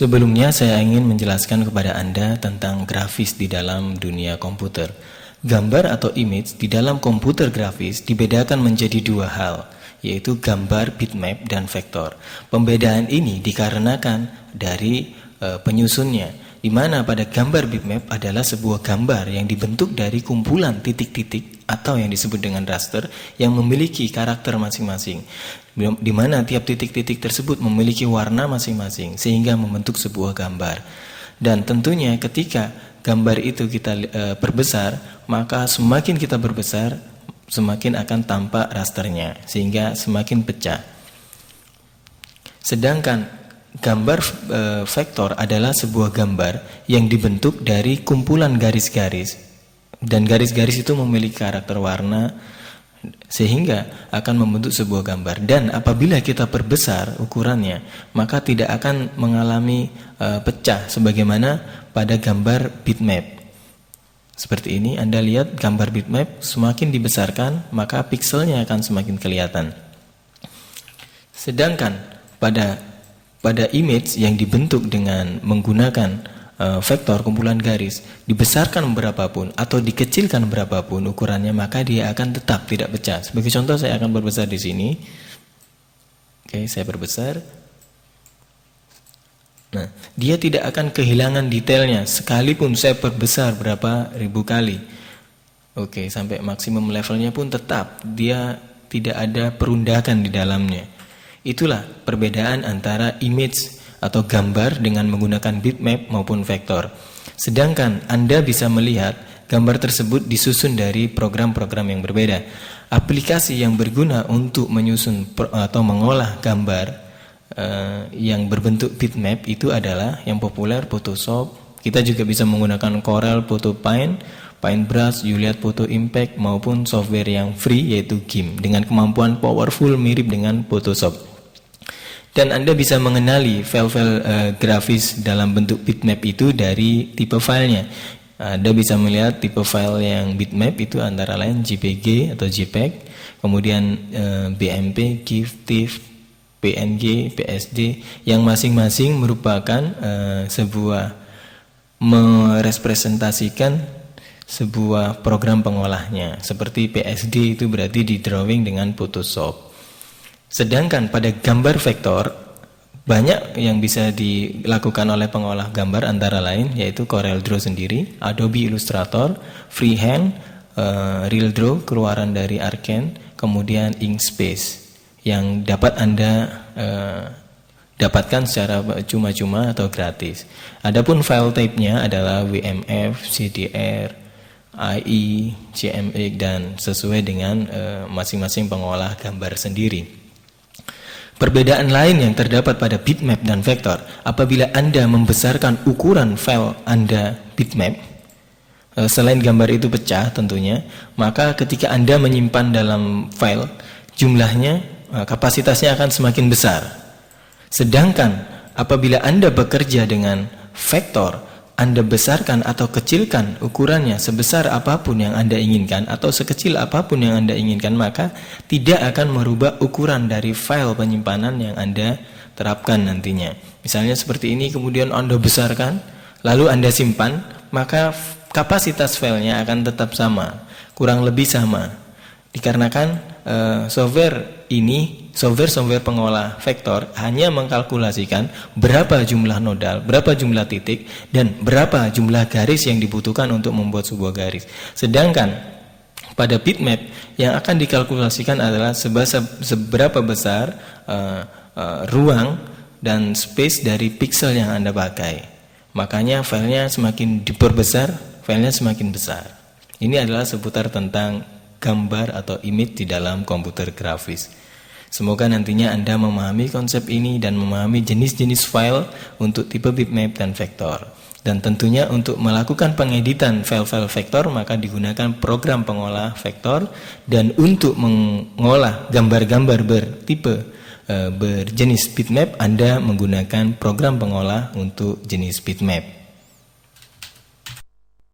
Sebelumnya saya ingin menjelaskan kepada Anda tentang grafis di dalam dunia komputer. Gambar atau image di dalam komputer grafis dibedakan menjadi dua hal, yaitu gambar bitmap dan vektor. Pembedaan ini dikarenakan dari penyusunnya, di mana pada gambar bitmap adalah sebuah gambar yang dibentuk dari kumpulan titik-titik atau yang disebut dengan raster yang memiliki karakter masing-masing, di mana tiap titik-titik tersebut memiliki warna masing-masing sehingga membentuk sebuah gambar. Dan tentunya ketika gambar itu kita perbesar, maka semakin kita berbesar semakin akan tampak rasternya sehingga semakin pecah. Sedangkan gambar vektor adalah sebuah gambar yang dibentuk dari kumpulan garis-garis, dan garis-garis itu memiliki karakter warna sehingga akan membentuk sebuah gambar. Dan apabila kita perbesar ukurannya, maka tidak akan mengalami pecah sebagaimana pada gambar bitmap. Seperti ini, Anda lihat gambar bitmap semakin dibesarkan maka pikselnya akan semakin kelihatan. Sedangkan pada image yang dibentuk dengan menggunakan vektor kumpulan garis, dibesarkan berapapun atau dikecilkan berapapun ukurannya, maka dia akan tetap tidak pecah. Sebagai contoh, saya akan berbesar di sini. Oke, saya berbesar. Nah, dia tidak akan kehilangan detailnya sekalipun saya perbesar berapa ribu kali. Oke, sampai maksimum levelnya pun tetap dia tidak ada perundakan di dalamnya. Itulah perbedaan antara image atau gambar dengan menggunakan bitmap maupun vektor. Sedangkan Anda bisa melihat gambar tersebut disusun dari program-program yang berbeda. Aplikasi yang berguna untuk menyusun atau mengolah gambar yang berbentuk bitmap itu adalah yang populer Photoshop. Kita juga bisa menggunakan Corel, Photo Paintbrush, Juliet Photo Impact maupun software yang free yaitu GIMP dengan kemampuan powerful mirip dengan Photoshop. Dan Anda bisa mengenali file-file grafis dalam bentuk bitmap itu dari tipe filenya. Anda bisa melihat tipe file yang bitmap itu antara lain JPG atau JPEG, kemudian BMP, GIF, TIFF, PNG, PSD, yang masing-masing merupakan sebuah merepresentasikan sebuah program pengolahnya. Seperti PSD itu berarti di drawing dengan Photoshop. Sedangkan pada gambar vektor, banyak yang bisa dilakukan oleh pengolah gambar antara lain yaitu Corel Draw sendiri, Adobe Illustrator, Freehand, RealDraw keluaran dari Arkane, kemudian Inkscape yang dapat Anda dapatkan secara cuma-cuma atau gratis. Adapun file type-nya adalah WMF, CDR, IE, CMX dan sesuai dengan masing-masing pengolah gambar sendiri. Perbedaan lain yang terdapat pada bitmap dan vektor, apabila Anda membesarkan ukuran file Anda bitmap, selain gambar itu pecah tentunya, maka ketika Anda menyimpan dalam file, jumlahnya, kapasitasnya akan semakin besar. Sedangkan apabila Anda bekerja dengan vektor, Anda besarkan atau kecilkan ukurannya sebesar apapun yang Anda inginkan atau sekecil apapun yang Anda inginkan, maka tidak akan merubah ukuran dari file penyimpanan yang Anda terapkan nantinya. Misalnya seperti ini, kemudian Anda besarkan, lalu Anda simpan, maka kapasitas filenya akan tetap sama, kurang lebih sama. Dikarenakan software pengolah vektor hanya mengkalkulasikan berapa jumlah nodal, berapa jumlah titik, dan berapa jumlah garis yang dibutuhkan untuk membuat sebuah garis. Sedangkan pada bitmap yang akan dikalkulasikan adalah seberapa besar ruang dan space dari pixel yang Anda pakai. Makanya filenya semakin diperbesar, filenya semakin besar. Ini adalah seputar tentang gambar atau image di dalam komputer grafis. Semoga nantinya Anda memahami konsep ini dan memahami jenis-jenis file untuk tipe bitmap dan vektor. Dan tentunya untuk melakukan pengeditan file-file vektor maka digunakan program pengolah vektor, dan untuk mengolah gambar-gambar bertipe berjenis bitmap Anda menggunakan program pengolah untuk jenis bitmap.